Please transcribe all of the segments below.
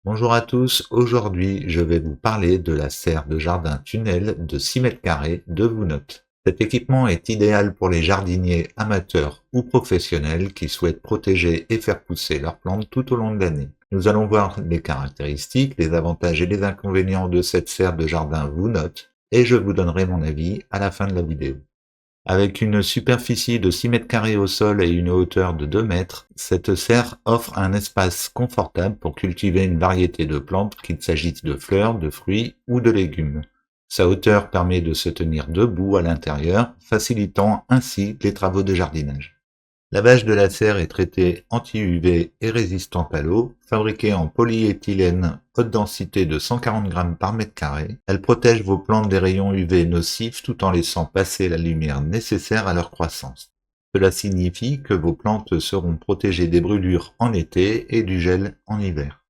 Bonjour à tous, aujourd'hui je vais vous parler de la serre de jardin tunnel de 6 mètres carrés de Vounote. Cet équipement est idéal pour les jardiniers amateurs ou professionnels qui souhaitent protéger et faire pousser leurs plantes tout au long de l'année. Nous allons voir les caractéristiques, les avantages et les inconvénients de cette serre de jardin Vounote et je vous donnerai mon avis à la fin de la vidéo. Avec une superficie de 6 mètres carrés au sol et une hauteur de 2 mètres, cette serre offre un espace confortable pour cultiver une variété de plantes qu'il s'agisse de fleurs, de fruits ou de légumes. Sa hauteur permet de se tenir debout à l'intérieur, facilitant ainsi les travaux de jardinage. La bâche de la serre est traitée anti-UV et résistante à l'eau, fabriquée en polyéthylène haute densité de 140 g par mètre carré. Elle protège vos plantes des rayons UV nocifs tout en laissant passer la lumière nécessaire à leur croissance. Cela signifie que vos plantes seront protégées des brûlures en été et du gel en hiver.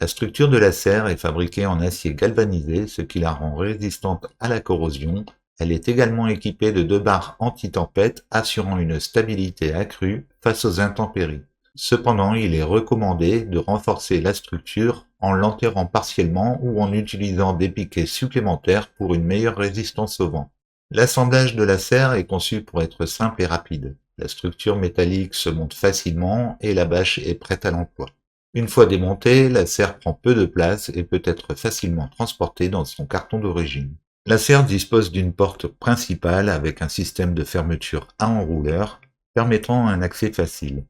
La structure de la serre est fabriquée en acier galvanisé, ce qui la rend résistante à la corrosion. Elle est également équipée de 2 barres anti-tempête assurant une stabilité accrue face aux intempéries. Cependant, il est recommandé de renforcer la structure en l'enterrant partiellement ou en utilisant des piquets supplémentaires pour une meilleure résistance au vent. L'assemblage de la serre est conçu pour être simple et rapide. La structure métallique se monte facilement et la bâche est prête à l'emploi. Une fois démontée, la serre prend peu de place et peut être facilement transportée dans son carton d'origine. La serre dispose d'une porte principale avec un système de fermeture à enrouleur permettant un accès facile.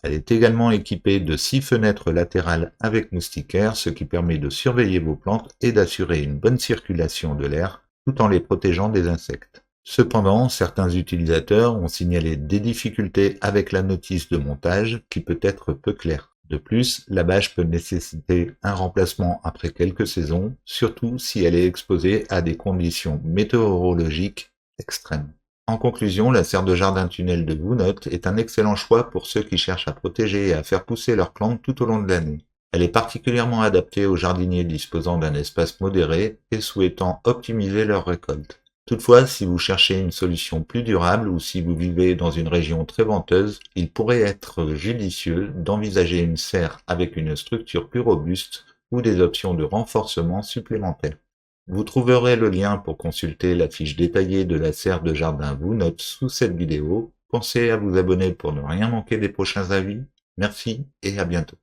Elle est également équipée de 6 fenêtres latérales avec moustiquaires, ce qui permet de surveiller vos plantes et d'assurer une bonne circulation de l'air tout en les protégeant des insectes. Cependant, certains utilisateurs ont signalé des difficultés avec la notice de montage qui peut être peu claire. De plus, la bâche peut nécessiter un remplacement après quelques saisons, surtout si elle est exposée à des conditions météorologiques extrêmes. En conclusion, la serre de jardin tunnel de Vounote est un excellent choix pour ceux qui cherchent à protéger et à faire pousser leurs plantes tout au long de l'année. Elle est particulièrement adaptée aux jardiniers disposant d'un espace modéré et souhaitant optimiser leur récolte. Toutefois, si vous cherchez une solution plus durable ou si vous vivez dans une région très venteuse, il pourrait être judicieux d'envisager une serre avec une structure plus robuste ou des options de renforcement supplémentaires. Vous trouverez le lien pour consulter la fiche détaillée de la serre de jardin Vounote sous cette vidéo. Pensez à vous abonner pour ne rien manquer des prochains avis. Merci et à bientôt.